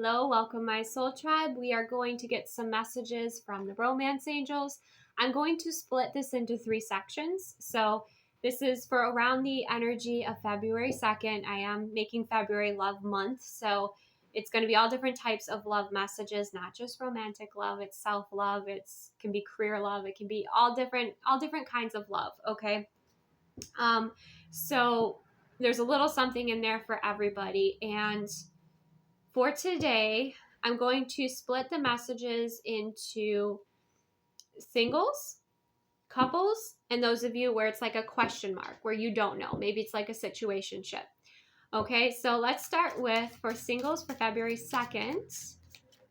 Hello, welcome my soul tribe. We are going to get some messages from the romance angels. I'm going to split this into 3 sections. So this is for around the energy of February 2nd. I am making February Love Month. So it's going to be all different types of love messages, not just romantic love. It's self-love. It can be career love. It can be all different kinds of love. Okay. So there's a little something in there for everybody. And for today, I'm going to split the messages into singles, couples, and those of you where it's like a question mark, where you don't know. Maybe it's like a situationship. Okay, so let's start with, for singles for February 2nd,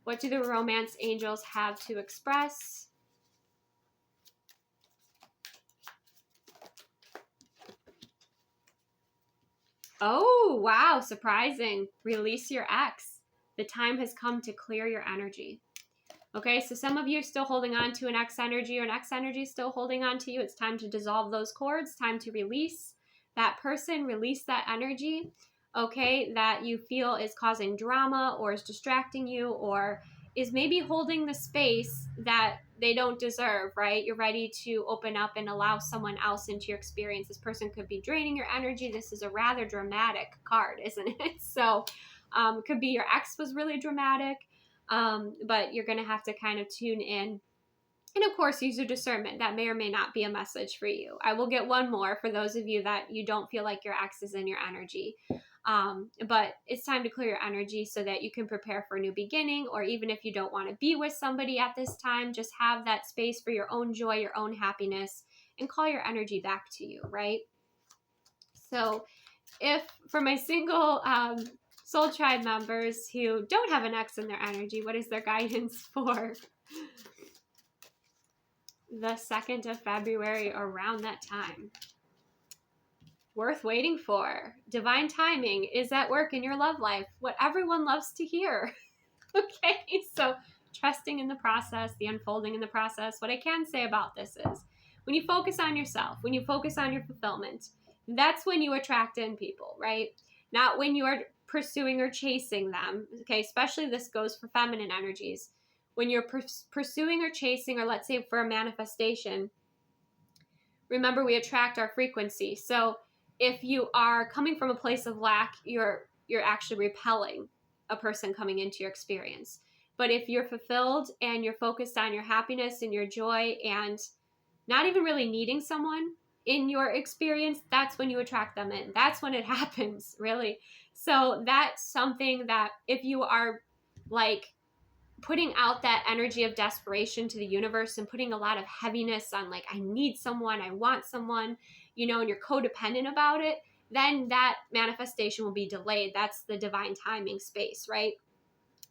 what do the romance angels have to express? Oh, wow, surprising. Release your ex. The time has come to clear your energy. Okay, so some of you are still holding on to an ex energy, or an ex energy is still holding on to you. It's time to dissolve those cords, time to release that person, release that energy, okay, that you feel is causing drama or is distracting you or is maybe holding the space that they don't deserve, right? You're ready to open up and allow someone else into your experience. This person could be draining your energy. This is a rather dramatic card, isn't it? So it could be your ex was really dramatic. But you're going to have to kind of tune in and of course use your discernment. That may or may not be a message for you. I will get one more for those of you that you don't feel like your ex is in your energy. But it's time to clear your energy so that you can prepare for a new beginning, or even if you don't want to be with somebody at this time, just have that space for your own joy, your own happiness, and call your energy back to you, right? So if for my single soul tribe members who don't have an ex in their energy, what is their guidance for the 2nd of February, around that time? Worth waiting for. Divine timing is at work in your love life. What everyone loves to hear. Okay, so trusting in the process, the unfolding in the process. What I can say about this is when you focus on yourself, when you focus on your fulfillment, that's when you attract in people, right? Not when you are pursuing or chasing them. Okay, especially this goes for feminine energies. When you're pursuing or chasing, or let's say for a manifestation, remember we attract our frequency. So if you are coming from a place of lack, you're actually repelling a person coming into your experience. But if you're fulfilled and you're focused on your happiness and your joy and not even really needing someone in your experience, that's when you attract them in. That's when it happens, really. So that's something that if you are like putting out that energy of desperation to the universe and putting a lot of heaviness on like, I need someone, I want someone, you know, and you're codependent about it, then that manifestation will be delayed. That's the divine timing space, right?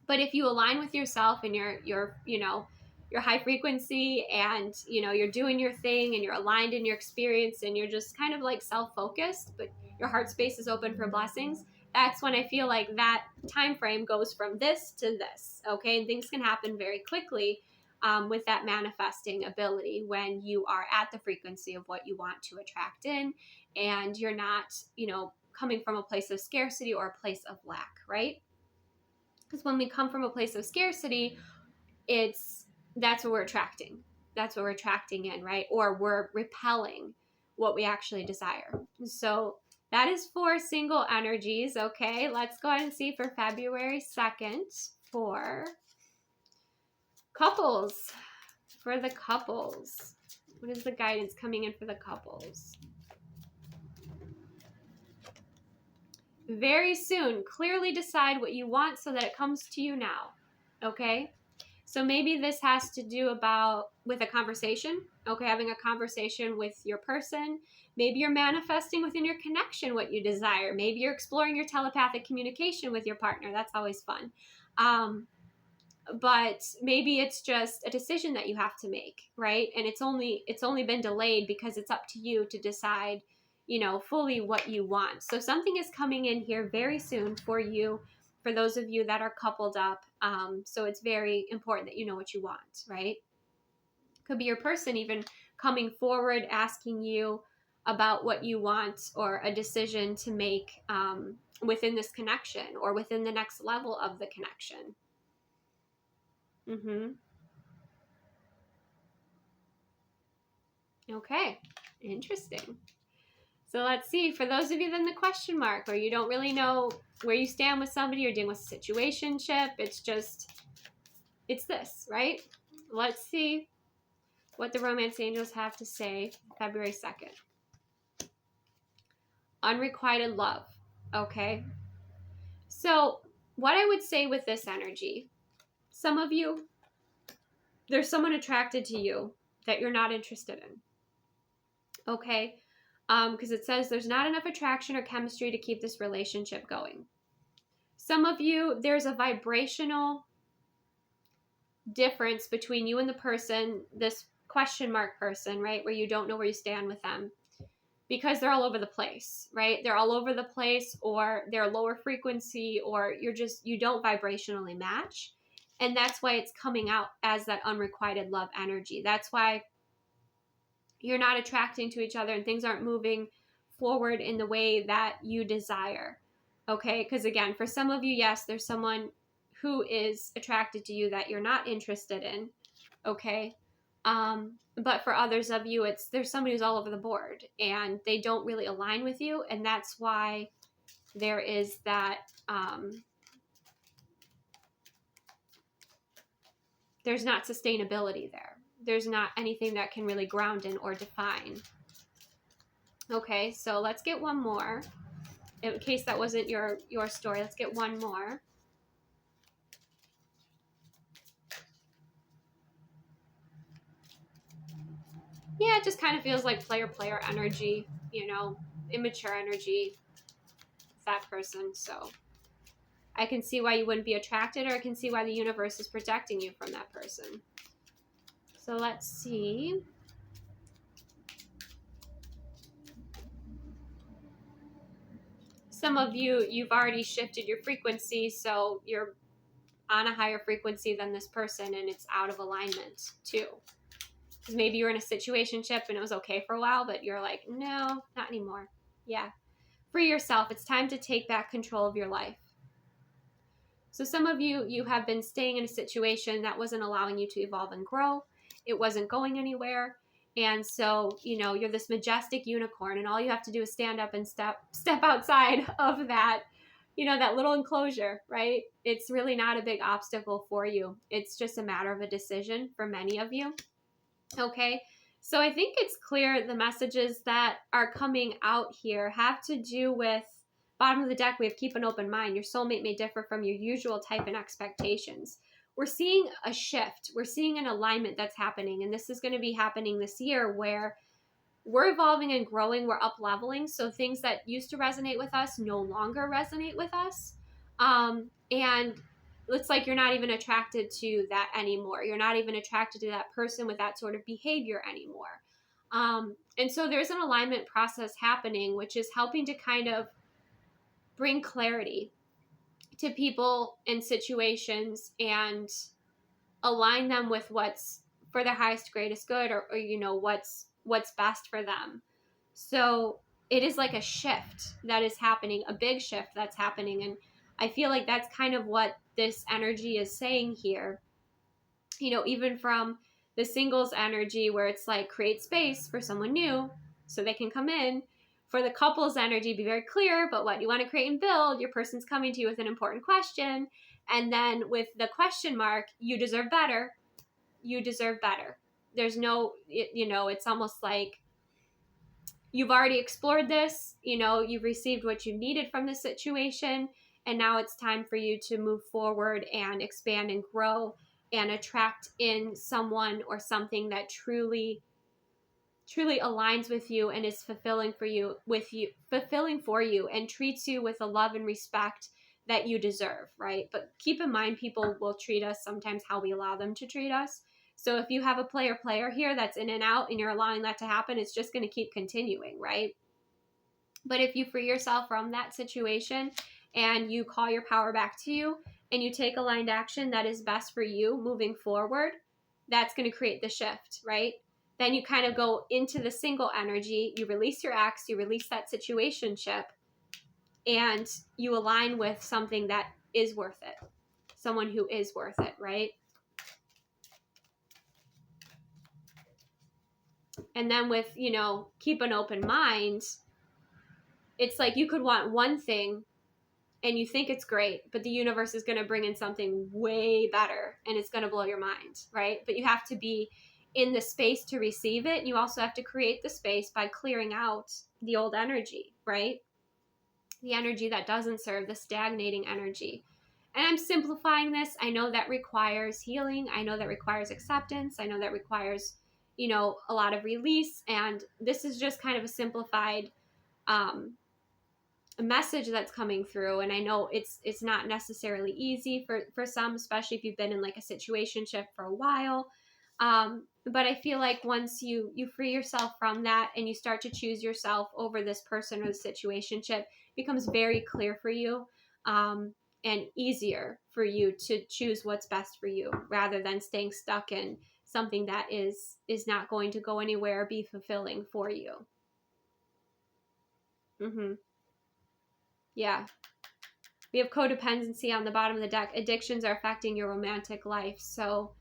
But if you align with yourself and you're you know, your high frequency and, you know, you're doing your thing and you're aligned in your experience and you're just kind of like self-focused, but your heart space is open for blessings, that's when I feel like that time frame goes from this to this, okay? And things can happen very quickly with that manifesting ability when you are at the frequency of what you want to attract in and you're not, you know, coming from a place of scarcity or a place of lack, right? Because when we come from a place of scarcity, that's what we're attracting. That's what we're attracting in, right? Or we're repelling what we actually desire. So that is for single energies, okay? Let's go ahead and see for February 2nd for couples. For the couples. What is the guidance coming in for the couples? Very soon, clearly decide what you want so that it comes to you now, okay? So maybe this has to do with a conversation, okay, having a conversation with your person. Maybe you're manifesting within your connection what you desire. Maybe you're exploring your telepathic communication with your partner. That's always fun. But maybe it's just a decision that you have to make, right? And it's only been delayed because it's up to you to decide, you know, fully what you want. So something is coming in here very soon for you, for those of you that are coupled up. So it's very important that you know what you want, right? Could be your person even coming forward, asking you about what you want or a decision to make within this connection or within the next level of the connection. Okay, interesting. So let's see, for those of you in the question mark, or you don't really know where you stand with somebody, you're dealing with a situationship, it's this, right? Let's see what the romance angels have to say February 2nd. Unrequited love, okay? So what I would say with this energy, some of you, there's someone attracted to you that you're not interested in, okay? Because it says there's not enough attraction or chemistry to keep this relationship going. Some of you, there's a vibrational difference between you and the person, this question mark person, right? Where you don't know where you stand with them because they're all over the place, right? They're all over the place, or they're lower frequency, or you don't vibrationally match. And that's why it's coming out as that unrequited love energy. That's why you're not attracting to each other and things aren't moving forward in the way that you desire. Okay? Because again, for some of you, yes, there's someone who is attracted to you that you're not interested in. Okay? But for others of you, there's somebody who's all over the board and they don't really align with you. And that's why there is that, there's not sustainability there. There's not anything that can really ground in or define. Okay, so let's get one more. In case that wasn't your story, let's get one more. Yeah, it just kind of feels like player energy, immature energy. That person. So I can see why you wouldn't be attracted, or I can see why the universe is protecting you from that person. So let's see. Some of you, you've already shifted your frequency, so you're on a higher frequency than this person, and it's out of alignment too. Because maybe you're in a situationship and it was okay for a while, but you're like, no, not anymore. Yeah. Free yourself. It's time to take back control of your life. So some of you, you have been staying in a situation that wasn't allowing you to evolve and grow. It wasn't going anywhere. And so, you're this majestic unicorn, and all you have to do is stand up and step outside of that, that little enclosure, right? It's really not a big obstacle for you. It's just a matter of a decision for many of you. Okay. So I think it's clear the messages that are coming out here have to do with bottom of the deck. We have keep an open mind. Your soulmate may differ from your usual type and expectations. We're seeing a shift. We're seeing an alignment that's happening. And this is going to be happening this year where we're evolving and growing. We're up leveling. So things that used to resonate with us no longer resonate with us. And it's like you're not even attracted to that anymore. You're not even attracted to that person with that sort of behavior anymore. And so there's an alignment process happening, which is helping to kind of bring clarity to people and situations and align them with what's for their highest, greatest good, or what's best for them. So it is like a shift that is happening, a big shift that's happening. And I feel like that's kind of what this energy is saying here. Even from the singles energy where it's like create space for someone new so they can come in. For the couples energy, be very clear about what you want to create and build. Your person's coming to you with an important question. And then with the question mark, you deserve better. You deserve better. There's no, it's almost like you've already explored this, you've received what you needed from the situation. And now it's time for you to move forward and expand and grow and attract in someone or something that truly aligns with you and is fulfilling for you and treats you with the love and respect that you deserve, right? But keep in mind, people will treat us sometimes how we allow them to treat us. So if you have a player here that's in and out and you're allowing that to happen, it's just going to keep continuing, right? But if you free yourself from that situation and you call your power back to you and you take aligned action that is best for you moving forward, that's going to create the shift, right? then you kind of go into the single energy, you release your ex, you release that situationship, and you align with something that is worth it. Someone who is worth it, right? And then with, keep an open mind, it's like you could want one thing and you think it's great, but the universe is going to bring in something way better and it's going to blow your mind, right? But you have to be in the space to receive it. And you also have to create the space by clearing out the old energy, right? The energy that doesn't serve, the stagnating energy. And I'm simplifying this. I know that requires healing. I know that requires acceptance. I know that requires, a lot of release. And this is just kind of a simplified a message that's coming through. And I know it's not necessarily easy for some, especially if you've been in like a situationship for a while. But I feel like once you free yourself from that and you start to choose yourself over this person or the situationship, it becomes very clear for you, and easier for you to choose what's best for you rather than staying stuck in something that is not going to go anywhere or be fulfilling for you. Yeah. We have codependency on the bottom of the deck. Addictions are affecting your romantic life. So,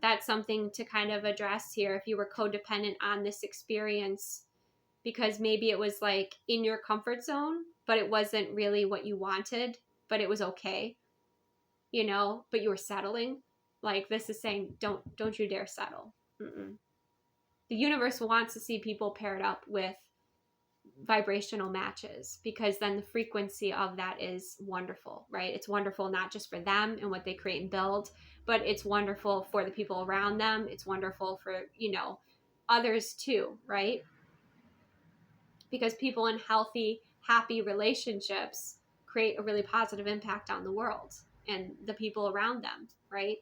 that's something to kind of address here. If you were codependent on this experience, because maybe it was like in your comfort zone, but it wasn't really what you wanted, but it was okay, but you were settling. Like this is saying, don't you dare settle. The universe wants to see people paired up with vibrational matches, because then the frequency of that is wonderful, right? It's wonderful not just for them and what they create and build, but it's wonderful for the people around them. It's wonderful for, others too, right? Because people in healthy, happy relationships create a really positive impact on the world and the people around them, right?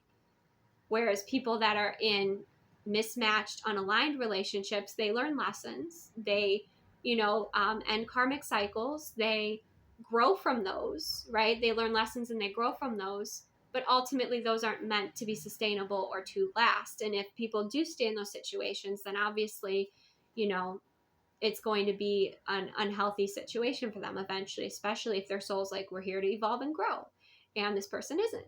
Whereas people that are in mismatched, unaligned relationships, they learn lessons. They end karmic cycles. They grow from those, right? They learn lessons and they grow from those. But ultimately, those aren't meant to be sustainable or to last. And if people do stay in those situations, then obviously, it's going to be an unhealthy situation for them eventually, especially if their soul's like, we're here to evolve and grow. And this person isn't,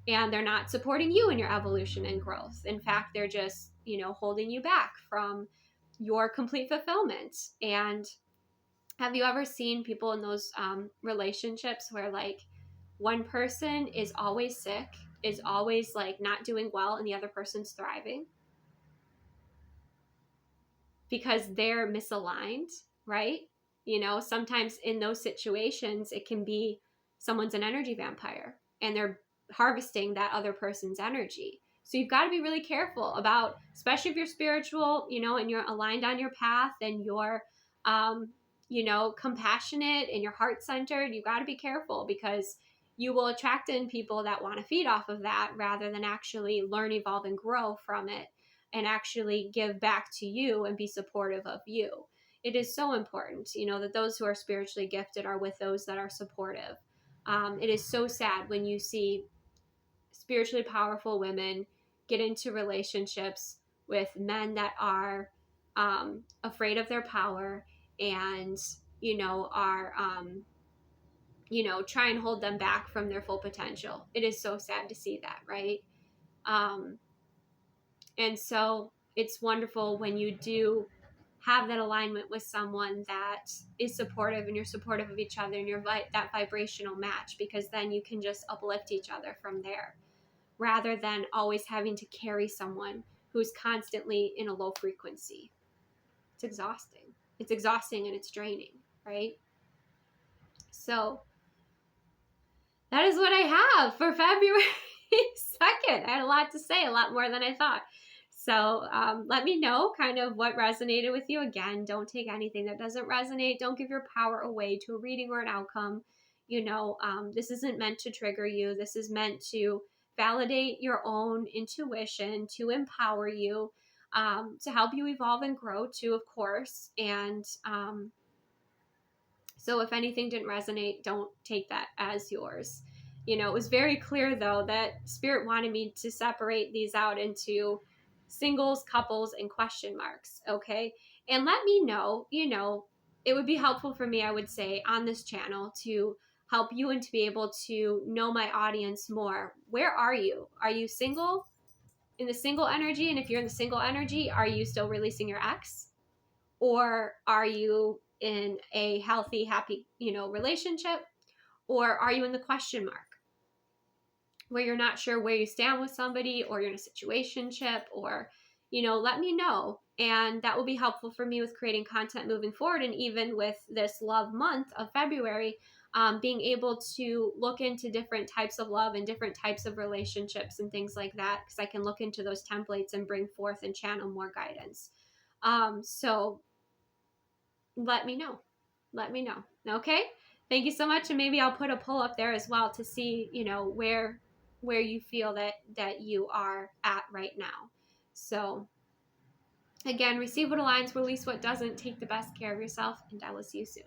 and they're not supporting you in your evolution and growth. In fact, they're just, holding you back from your complete fulfillment. And have you ever seen people in those relationships where like one person is always sick, is always like not doing well, and the other person's thriving? Because they're misaligned, right? Sometimes in those situations, it can be someone's an energy vampire and they're harvesting that other person's energy. So you've got to be really careful about, especially if you're spiritual, and you're aligned on your path and you're, compassionate and your heart centered. You've got to be careful, because you will attract in people that want to feed off of that rather than actually learn, evolve, and grow from it, and actually give back to you and be supportive of you. It is so important, that those who are spiritually gifted are with those that are supportive. It is so sad when you see spiritually powerful women get into relationships with men that are afraid of their power and, are, try and hold them back from their full potential. It is so sad to see that, right? And so it's wonderful when you do have that alignment with someone that is supportive and you're supportive of each other and you're that vibrational match, because then you can just uplift each other from there rather than always having to carry someone who's constantly in a low frequency. It's exhausting. It's exhausting and it's draining, right? So that is what I have for February 2nd. I had a lot to say, a lot more than I thought. So let me know kind of what resonated with you. Again, don't take anything that doesn't resonate. Don't give your power away to a reading or an outcome. This isn't meant to trigger you. This is meant to validate your own intuition, to empower you, to help you evolve and grow too, of course. And so if anything didn't resonate, don't take that as yours. It was very clear, though, that Spirit wanted me to separate these out into singles, couples, and question marks. Okay. And let me know, it would be helpful for me, I would say, on this channel to help you and to be able to know my audience more. Where are you? Are you single, in the single energy? And if you're in the single energy, are you still releasing your ex? Or are you in a healthy, happy, relationship? Or are you in the question mark, where you're not sure where you stand with somebody, or you're in a situationship, or, let me know. And that will be helpful for me with creating content moving forward. And even with this love month of February, being able to look into different types of love and different types of relationships and things like that, because I can look into those templates and bring forth and channel more guidance. So let me know. Okay. Thank you so much. And maybe I'll put a poll up there as well to see, where you feel that you are at right now. So again, receive what aligns, release what doesn't, take the best care of yourself, and I will see you soon.